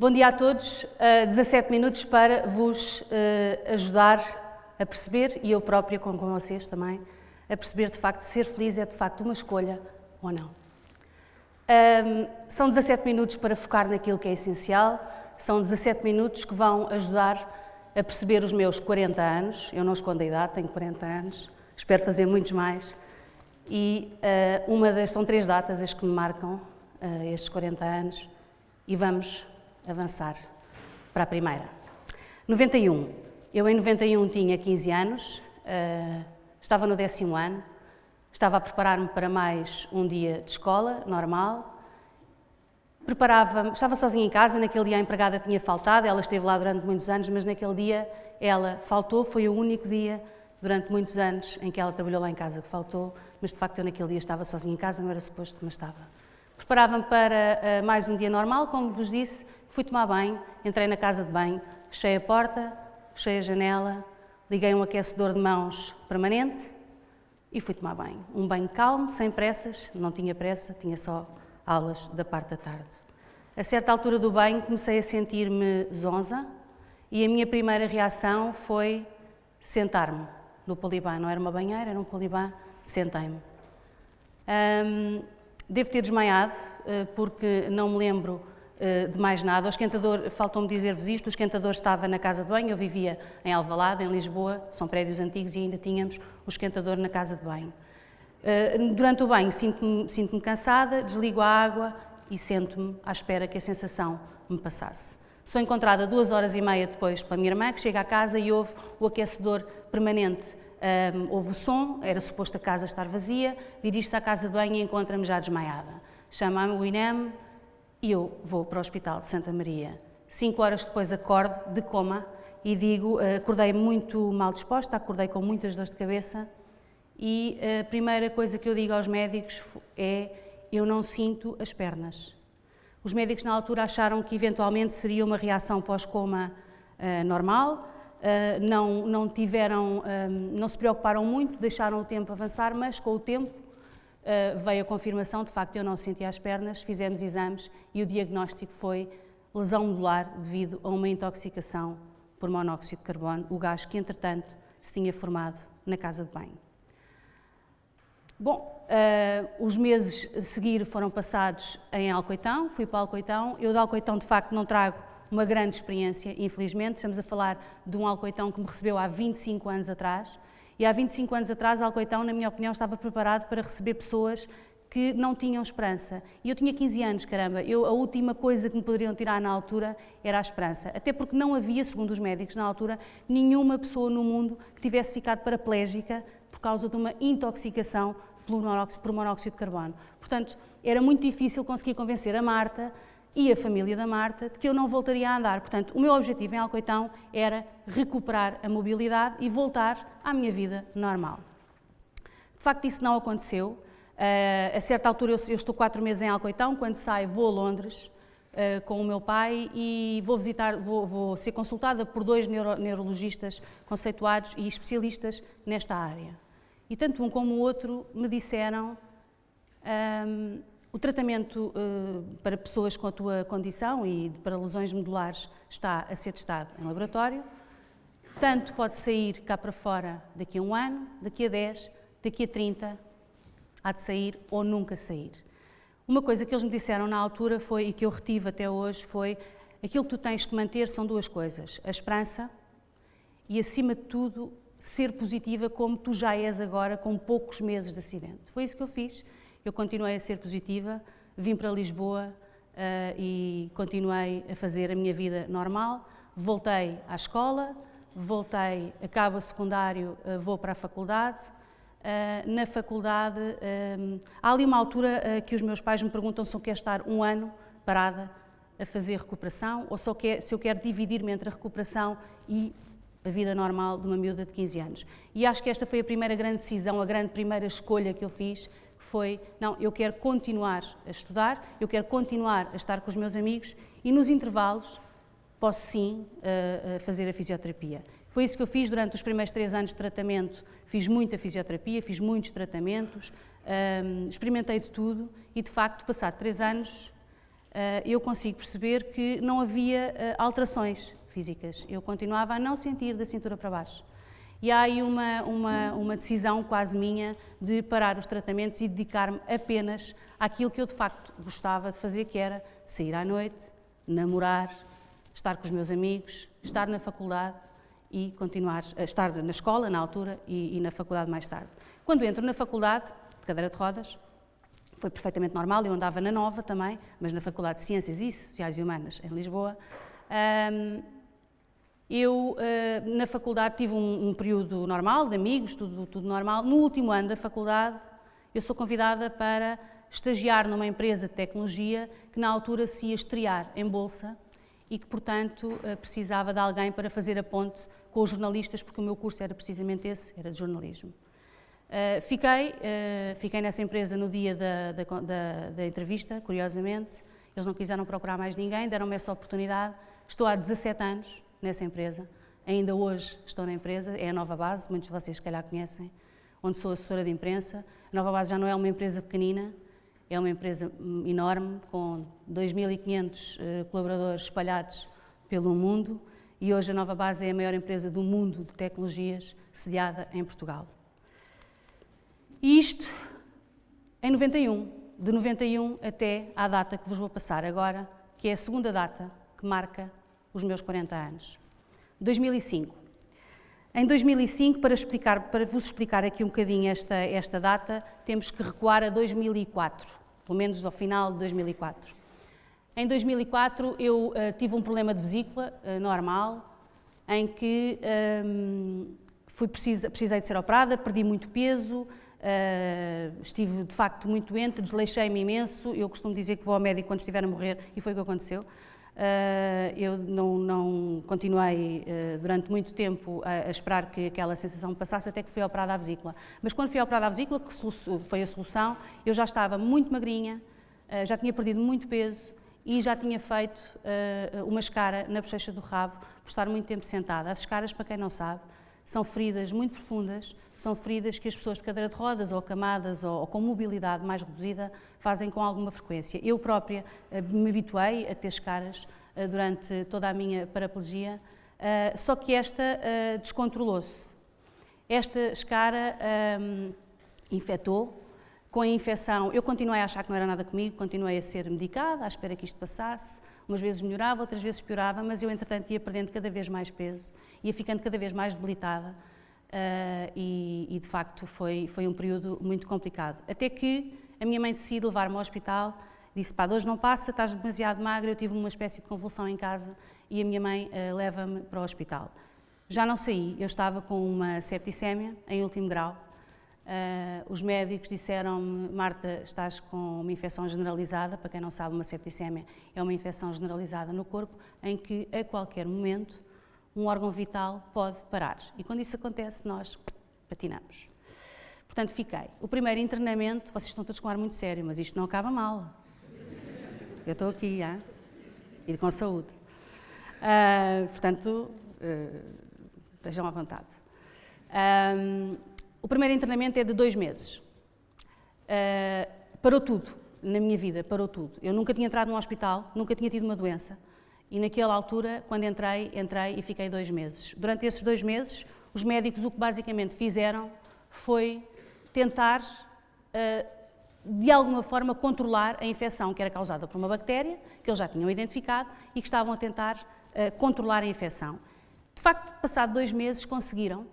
Bom dia a todos. 17 minutos para vos ajudar a perceber, e eu própria com vocês também, a perceber de facto ser feliz é de facto uma escolha ou não. São 17 minutos para focar naquilo que é essencial, são 17 minutos que vão ajudar a perceber os meus 40 anos, eu não escondo a idade, tenho 40 anos, espero fazer muitos mais, e são 3 datas as que me marcam estes 40 anos, e vamos avançar para a primeira. 91. Eu em 91 tinha 15 anos, estava no 10º ano, estava a preparar-me para mais um dia de escola, normal. Estava sozinha em casa, naquele dia a empregada tinha faltado, ela esteve lá durante muitos anos, mas naquele dia ela faltou, foi o único dia durante muitos anos em que ela trabalhou lá em casa que faltou, mas de facto eu naquele dia estava sozinha em casa, não era suposto, mas estava. Preparava-me para mais um dia normal, como vos disse, fui tomar banho, entrei na casa de banho, fechei a porta, fechei a janela, liguei um aquecedor de mãos permanente e fui tomar banho. Um banho calmo, sem pressas, não tinha pressa, tinha só aulas da parte da tarde. A certa altura do banho comecei a sentir-me zonza e a minha primeira reação foi sentar-me no poliban. Não era uma banheira, era um poliban, sentei-me. Devo ter desmaiado, porque não me lembro de mais nada. O esquentador, faltou-me dizer-vos isto, o esquentador estava na casa de banho, eu vivia em Alvalade, em Lisboa, são prédios antigos e ainda tínhamos o esquentador na casa de banho. Durante o banho sinto-me cansada, desligo a água e sento-me à espera que a sensação me passasse. Sou encontrada 2h30 depois pela minha irmã, que chega à casa e ouve o aquecedor permanente. Houve o som, era suposto a casa estar vazia, dirige-se à casa de banho e encontra-me já desmaiada. Chama-me o INEM e eu vou para o Hospital de Santa Maria. 5 horas depois acordo de coma e acordei muito mal disposta, acordei com muitas dores de cabeça e a primeira coisa que eu digo aos médicos é: eu não sinto as pernas. Os médicos na altura acharam que eventualmente seria uma reação pós-coma normal. Não se preocuparam muito, deixaram o tempo avançar, mas com o tempo veio a confirmação, de facto eu não sentia as pernas, fizemos exames e o diagnóstico foi lesão medular devido a uma intoxicação por monóxido de carbono, o gás que entretanto se tinha formado na casa de banho. Bom, os meses a seguir foram passados em Alcoitão, fui para Alcoitão, eu de Alcoitão de facto não trago uma grande experiência, infelizmente. Estamos a falar de um Alcoitão que me recebeu há 25 anos atrás. E há 25 anos atrás, Alcoitão, na minha opinião, estava preparado para receber pessoas que não tinham esperança. E eu tinha 15 anos, caramba. A última coisa que me poderiam tirar na altura era a esperança. Até porque não havia, segundo os médicos na altura, nenhuma pessoa no mundo que tivesse ficado paraplégica por causa de uma intoxicação por monóxido de carbono. Portanto, era muito difícil conseguir convencer a Marta e a família da Marta de que eu não voltaria a andar. Portanto, o meu objetivo em Alcoitão era recuperar a mobilidade e voltar à minha vida normal. De facto, isso não aconteceu. A certa altura, eu estou 4 meses em Alcoitão, quando saio vou a Londres com o meu pai e vou ser consultada por 2 neurologistas conceituados e especialistas nesta área. E tanto um como o outro me disseram: o tratamento para pessoas com a tua condição e para lesões medulares está a ser testado em laboratório. Tanto pode sair cá para fora daqui a 1 ano, daqui a 10, daqui a 30, há de sair ou nunca sair. Uma coisa que eles me disseram na altura foi, e que eu retive até hoje, foi: aquilo que tu tens que manter são 2 coisas, a esperança e, acima de tudo, ser positiva como tu já és agora, com poucos meses de acidente. Foi isso que eu fiz. Eu continuei a ser positiva, vim para Lisboa e continuei a fazer a minha vida normal. Voltei à escola, acabo o secundário, vou para a faculdade. Na faculdade, há ali uma altura que os meus pais me perguntam se eu quero estar 1 ano parada a fazer recuperação ou se eu quero dividir-me entre a recuperação e a vida normal de uma miúda de 15 anos. E acho que esta foi a primeira grande decisão, a grande primeira escolha que eu fiz, foi: não, eu quero continuar a estudar, eu quero continuar a estar com os meus amigos e nos intervalos posso sim fazer a fisioterapia. Foi isso que eu fiz durante os primeiros 3 anos de tratamento. Fiz muita fisioterapia, fiz muitos tratamentos, experimentei de tudo e, de facto, passado 3 anos, eu consigo perceber que não havia alterações físicas. Eu continuava a não sentir da cintura para baixo. E há aí uma decisão quase minha de parar os tratamentos e dedicar-me apenas àquilo que eu de facto gostava de fazer, que era sair à noite, namorar, estar com os meus amigos, estar na faculdade e continuar a estar na escola na altura e na faculdade mais tarde. Quando entro na faculdade, de cadeira de rodas, foi perfeitamente normal, eu andava na Nova também, mas na Faculdade de Ciências e Sociais e Humanas, em Lisboa. Eu, na faculdade, tive um período normal, de amigos, tudo normal. No último ano da faculdade, eu sou convidada para estagiar numa empresa de tecnologia que na altura se ia estrear em Bolsa e que, portanto, precisava de alguém para fazer a ponte com os jornalistas, porque o meu curso era precisamente esse, era de jornalismo. Fiquei nessa empresa no dia da entrevista, curiosamente. Eles não quiseram procurar mais ninguém, deram-me essa oportunidade. Estou há 17 anos nessa empresa, ainda hoje estou na empresa, é a Nova Base, muitos de vocês se calhar conhecem, onde sou assessora de imprensa. A Nova Base já não é uma empresa pequenina, é uma empresa enorme, com 2.500 colaboradores espalhados pelo mundo, e hoje a Nova Base é a maior empresa do mundo de tecnologias, sediada em Portugal. E isto em 91, de 91 até à data que vos vou passar agora, que é a segunda data que marca os meus 40 anos. 2005. Em 2005, para vos explicar aqui um bocadinho esta data, temos que recuar a 2004, pelo menos ao final de 2004. Em 2004 eu tive um problema de vesícula normal, em que precisei de ser operada, perdi muito peso, estive de facto muito doente, desleixei-me imenso. Eu costumo dizer que vou ao médico quando estiver a morrer, e foi o que aconteceu. Eu não continuei durante muito tempo a esperar que aquela sensação me passasse, até que fui operada à vesícula. Mas quando fui operada à vesícula, que foi a solução, eu já estava muito magrinha, já tinha perdido muito peso e já tinha feito uma escara na bochecha do rabo por estar muito tempo sentada. As escaras, para quem não sabe, são feridas muito profundas, são feridas que as pessoas de cadeira de rodas ou acamadas ou com mobilidade mais reduzida fazem com alguma frequência. Eu própria me habituei a ter escaras durante toda a minha paraplegia, só que esta descontrolou-se. Esta escara infectou. Com a infecção, eu continuei a achar que não era nada comigo, continuei a ser medicada, à espera que isto passasse. Umas vezes melhorava, outras vezes piorava, mas eu, entretanto, ia perdendo cada vez mais peso, ia ficando cada vez mais debilitada e de facto, foi um período muito complicado. Até que a minha mãe decide levar-me ao hospital, disse: pá, hoje não passa, estás demasiado magra. Eu tive uma espécie de convulsão em casa e a minha mãe leva-me para o hospital. Já não saí, eu estava com uma septicémia em último grau. Os médicos disseram-me: Marta, estás com uma infecção generalizada. Para quem não sabe, uma septicémia é uma infecção generalizada no corpo em que, a qualquer momento, um órgão vital pode parar. E quando isso acontece, nós patinamos. Portanto, fiquei. O primeiro internamento, vocês estão todos com um ar muito sério, mas isto não acaba mal. Eu estou aqui, e com saúde. Portanto, estejam à vontade. O primeiro internamento é de 2 meses. Parou tudo na minha vida, parou tudo. Eu nunca tinha entrado num hospital, nunca tinha tido uma doença. E naquela altura, quando entrei e fiquei 2 meses. Durante esses 2 meses, os médicos o que basicamente fizeram foi tentar, de alguma forma, controlar a infecção que era causada por uma bactéria, que eles já tinham identificado, e que estavam a tentar controlar a infecção. De facto, passado 2 meses, conseguiram.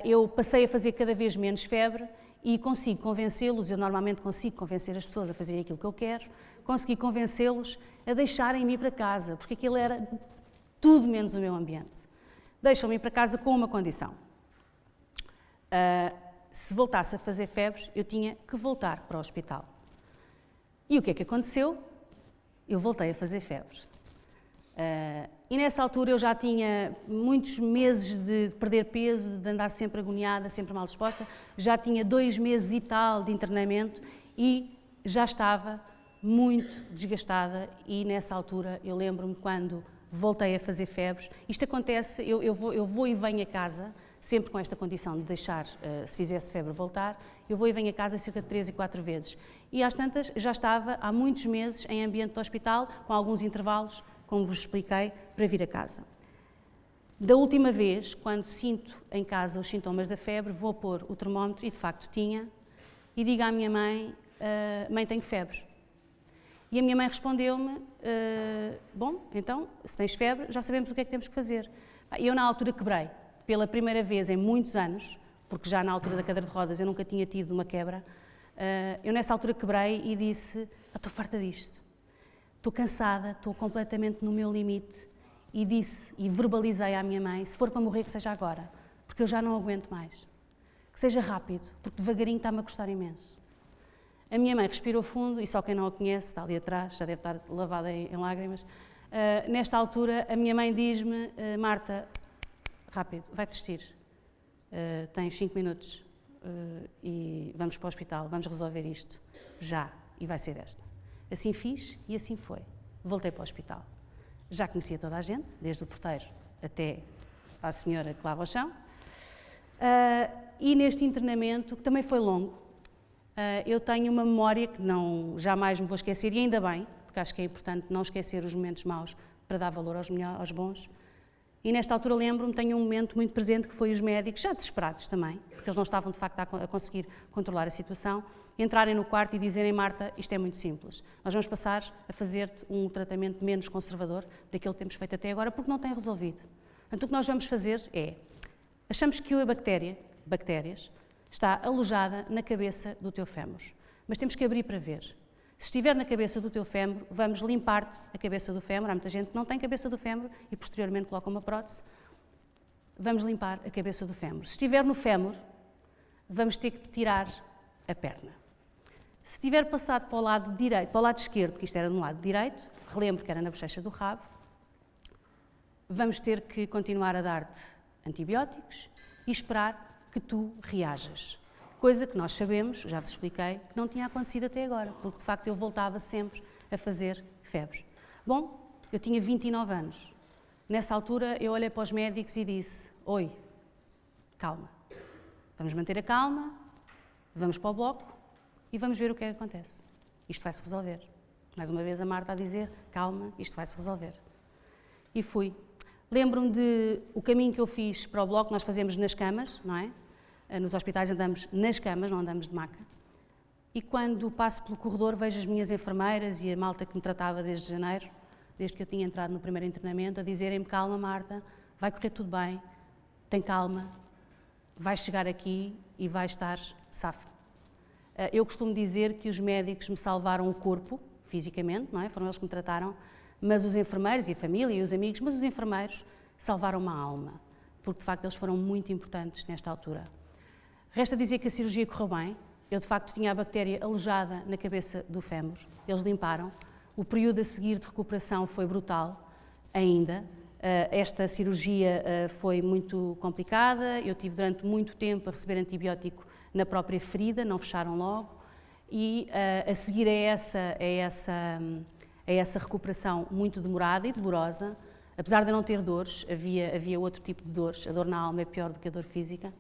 Eu passei a fazer cada vez menos febre e consigo convencê-los, eu normalmente consigo convencer as pessoas a fazerem aquilo que eu quero, consegui convencê-los a deixarem-me ir para casa, porque aquilo era tudo menos o meu ambiente. Deixam-me ir para casa com uma condição. Se voltasse a fazer febres, eu tinha que voltar para o hospital. E o que é que aconteceu? Eu voltei a fazer febres. E nessa altura eu já tinha muitos meses de perder peso, de andar sempre agoniada, sempre mal disposta, já tinha 2 meses e tal de internamento e já estava muito desgastada. E nessa altura eu lembro-me quando voltei a fazer febres. Isto acontece, eu vou e venho a casa, sempre com esta condição de deixar, se fizesse febre, voltar, eu vou e venho a casa cerca de 3 e 4 vezes. E às tantas, já estava há muitos meses em ambiente de hospital, com alguns intervalos, como vos expliquei, para vir a casa. Da última vez, quando sinto em casa os sintomas da febre, vou pôr o termómetro, e de facto tinha, e digo à minha mãe, mãe, tenho febre. E a minha mãe respondeu-me, bom, então, se tens febre, já sabemos o que é que temos que fazer. Eu na altura quebrei, pela primeira vez em muitos anos, porque já na altura da cadeira de rodas eu nunca tinha tido uma quebra, eu nessa altura quebrei e disse, estou farta disto, estou cansada, estou completamente no meu limite, e disse, e verbalizei à minha mãe, se for para morrer que seja agora, porque eu já não aguento mais, que seja rápido, porque devagarinho está-me a custar imenso. A minha mãe respirou fundo, e só quem não a conhece, está ali atrás, já deve estar lavada em lágrimas. Nesta altura, a minha mãe diz-me, Marta, rápido, vai vestir, tens 5 minutos e vamos para o hospital, vamos resolver isto, já, e vai ser desta. Assim fiz e assim foi. Voltei para o hospital. Já conhecia toda a gente, desde o porteiro até à senhora que lava o chão. E neste internamento, que também foi longo, eu tenho uma memória que jamais me vou esquecer, e ainda bem, porque acho que é importante não esquecer os momentos maus para dar valor aos bons. E nesta altura lembro-me, tenho um momento muito presente que foi os médicos, já desesperados também, porque eles não estavam de facto a conseguir controlar a situação, entrarem no quarto e dizerem, Marta, isto é muito simples, nós vamos passar a fazer-te um tratamento menos conservador daquele que temos feito até agora, porque não tem resolvido. Portanto, o que nós vamos fazer é, achamos que a bactérias, está alojada na cabeça do teu fémur, mas temos que abrir para ver. Se estiver na cabeça do teu fémur, vamos limpar-te a cabeça do fémur. Há muita gente que não tem cabeça do fémur e posteriormente coloca uma prótese. Vamos limpar a cabeça do fémur. Se estiver no fémur, vamos ter que tirar a perna. Se tiver passado para o lado direito, para o lado esquerdo, porque isto era no lado direito, relembro que era na bochecha do rabo, vamos ter que continuar a dar-te antibióticos e esperar que tu reajas. Coisa que nós sabemos, já vos expliquei, que não tinha acontecido até agora, porque de facto eu voltava sempre a fazer febres. Bom, eu tinha 29 anos. Nessa altura eu olhei para os médicos e disse, oi, calma, vamos manter a calma, vamos para o bloco e vamos ver o que é que acontece. Isto vai-se resolver. Mais uma vez a Marta a dizer, calma, isto vai-se resolver. E fui. Lembro-me de o caminho que eu fiz para o bloco, nós fazemos nas camas, não é? Nos hospitais andamos nas camas, não andamos de maca. E quando passo pelo corredor vejo as minhas enfermeiras e a malta que me tratava desde janeiro, desde que eu tinha entrado no primeiro internamento, a dizerem-me, calma Marta, vai correr tudo bem, tem calma, vais chegar aqui e vais estar safa. Eu costumo dizer que os médicos me salvaram o corpo, fisicamente, não é? Foram eles que me trataram, mas os enfermeiros e a família e os amigos, mas os enfermeiros salvaram-me a alma, porque de facto eles foram muito importantes nesta altura. Resta dizer que a cirurgia correu bem, eu de facto tinha a bactéria alojada na cabeça do fémur, eles limparam, o período a seguir de recuperação foi brutal ainda, esta cirurgia foi muito complicada, eu tive durante muito tempo a receber antibiótico na própria ferida, não fecharam logo, e a seguir a essa recuperação muito demorada e dolorosa, apesar de eu não ter dores, havia outro tipo de dores, a dor na alma é pior do que a dor física,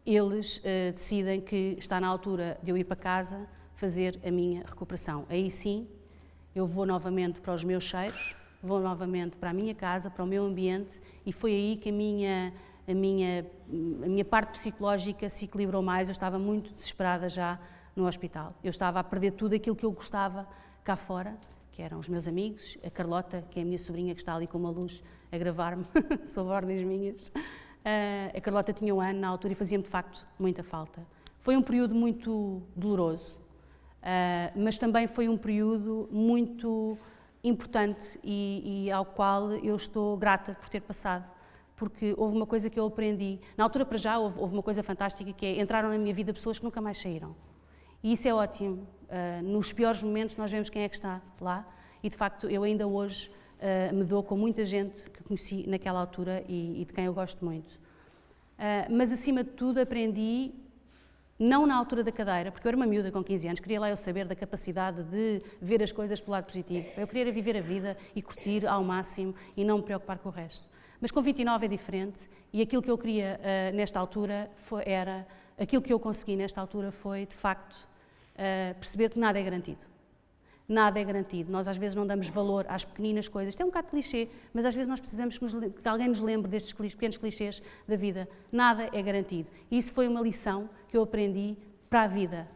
eles decidem que está na altura de eu ir para casa fazer a minha recuperação. Aí sim, eu vou novamente para os meus cheiros, vou novamente para a minha casa, para o meu ambiente, e foi aí que a minha parte psicológica se equilibrou mais. Eu estava muito desesperada já no hospital. Eu estava a perder tudo aquilo que eu gostava cá fora, que eram os meus amigos, a Carlota, que é a minha sobrinha, que está ali com uma luz a gravar-me, sob ordens minhas. A Carlota tinha 1 ano na altura e fazia-me de facto muita falta. Foi um período muito doloroso, mas também foi um período muito importante e ao qual eu estou grata por ter passado, porque houve uma coisa que eu aprendi. Na altura, para já, houve uma coisa fantástica, que é, entraram na minha vida pessoas que nunca mais saíram. E isso é ótimo. Nos piores momentos nós vemos quem é que está lá e, de facto, eu ainda hoje me dou com muita gente que conheci naquela altura e de quem eu gosto muito. Mas, acima de tudo, aprendi não na altura da cadeira, porque eu era uma miúda com 15 anos, queria lá eu saber da capacidade de ver as coisas pelo lado positivo. Eu queria viver a vida e curtir ao máximo e não me preocupar com o resto. Mas com 29 é diferente e aquilo que eu queria nesta altura aquilo que eu consegui nesta altura foi, de facto, perceber que nada é garantido. Nada é garantido. Nós às vezes não damos valor às pequeninas coisas. Isto é um bocado clichê, mas às vezes nós precisamos que alguém nos lembre destes pequenos clichês da vida. Nada é garantido. E isso foi uma lição que eu aprendi para a vida.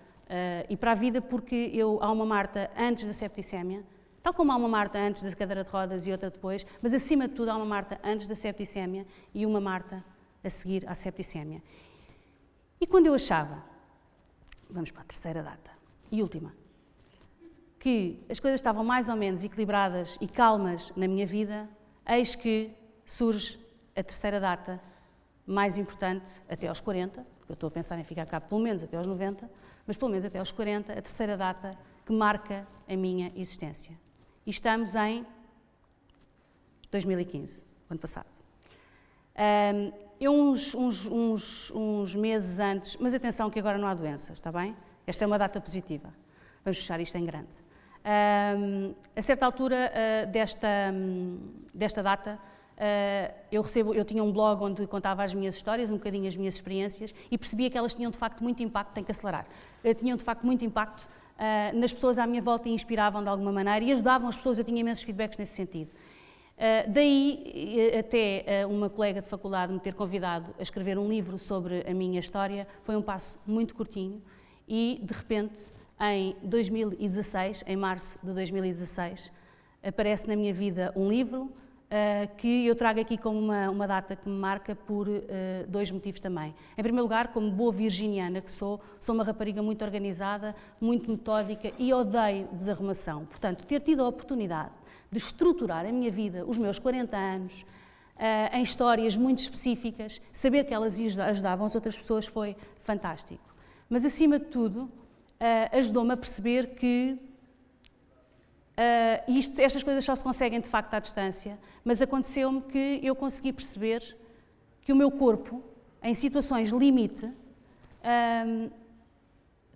E para a vida porque há uma Marta antes da septicémia, tal como há uma Marta antes da cadeira de rodas e outra depois, mas acima de tudo há uma Marta antes da septicémia e uma Marta a seguir à septicémia. E quando eu achava, vamos para a terceira data e última, que as coisas estavam mais ou menos equilibradas e calmas na minha vida, eis que surge a terceira data mais importante até aos 40, porque eu estou a pensar em ficar cá pelo menos até aos 90, mas pelo menos até aos 40, a terceira data que marca a minha existência. E estamos em 2015, ano passado. Eu uns meses antes, mas atenção que agora não há doenças, está bem? Esta é uma data positiva. Vamos fechar isto em grande. A certa altura desta data, eu tinha um blog onde contava as minhas histórias, um bocadinho as minhas experiências, e percebia que elas tinham de facto muito impacto, tenho que acelerar, tinham de facto muito impacto nas pessoas à minha volta e inspiravam de alguma maneira e ajudavam as pessoas, eu tinha imensos feedbacks nesse sentido. Daí até uma colega de faculdade me ter convidado a escrever um livro sobre a minha história, foi um passo muito curtinho e de repente em 2016, em março de 2016, aparece na minha vida um livro que eu trago aqui como uma data que me marca por dois motivos também. Em primeiro lugar, como boa virginiana que sou uma rapariga muito organizada, muito metódica e odeio desarrumação. Portanto, ter tido a oportunidade de estruturar a minha vida, os meus 40 anos, em histórias muito específicas, saber que elas ajudavam as outras pessoas foi fantástico. Mas, acima de tudo, ajudou-me a perceber que estas coisas só se conseguem de facto à distância, mas aconteceu-me que eu consegui perceber que o meu corpo, em situações limite,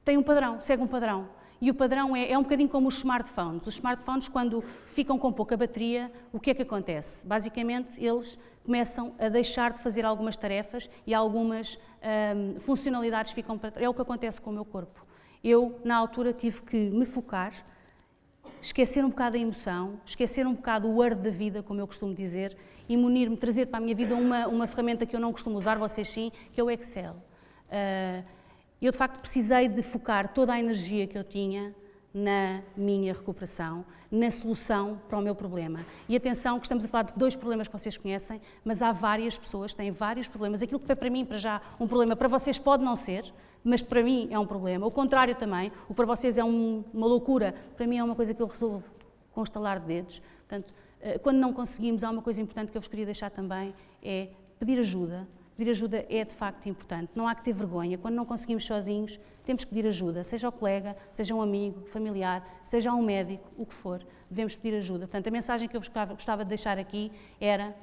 tem um padrão, segue um padrão. E o padrão é um bocadinho como os smartphones. Os smartphones, quando ficam com pouca bateria, o que é que acontece? Basicamente, eles começam a deixar de fazer algumas tarefas e algumas funcionalidades ficam para trás. É o que acontece com o meu corpo. Eu, na altura, tive que me focar, esquecer um bocado a emoção, esquecer um bocado o word da vida, como eu costumo dizer, e munir-me, trazer para a minha vida uma ferramenta que eu não costumo usar, vocês sim, que é o Excel. Eu, de facto, precisei de focar toda a energia que eu tinha na minha recuperação, na solução para o meu problema. E atenção que estamos a falar de dois problemas que vocês conhecem, mas há várias pessoas que têm vários problemas. Aquilo que foi para mim, para já, um problema, para vocês pode não ser, mas para mim é um problema. O contrário também, o que para vocês é uma loucura, para mim é uma coisa que eu resolvo com um estalar de dedos. Portanto, quando não conseguimos, há uma coisa importante que eu vos queria deixar também, é pedir ajuda. Pedir ajuda é de facto importante, não há que ter vergonha. Quando não conseguimos sozinhos, temos que pedir ajuda, seja ao colega, seja um amigo, familiar, seja a um médico, o que for, devemos pedir ajuda. Portanto, a mensagem que eu gostava de deixar aqui era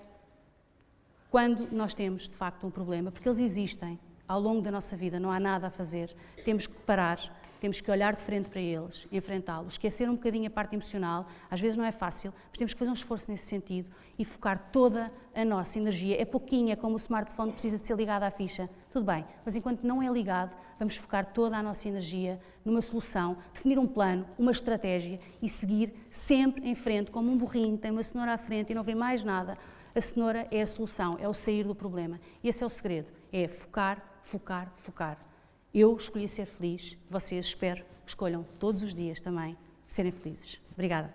quando nós temos de facto um problema, porque eles existem ao longo da nossa vida, não há nada a fazer, temos que parar, temos que olhar de frente para eles, enfrentá-los, esquecer um bocadinho a parte emocional, às vezes não é fácil, mas temos que fazer um esforço nesse sentido e focar toda a nossa energia. É pouquinho, é como o smartphone precisa de ser ligado à ficha, tudo bem, mas enquanto não é ligado, vamos focar toda a nossa energia numa solução, definir um plano, uma estratégia e seguir sempre em frente, como um burrinho, tem uma cenoura à frente e não vê mais nada. A cenoura é a solução, é o sair do problema. E esse é o segredo, é focar, focar, focar. Eu escolhi ser feliz, vocês espero que escolham todos os dias também serem felizes. Obrigada.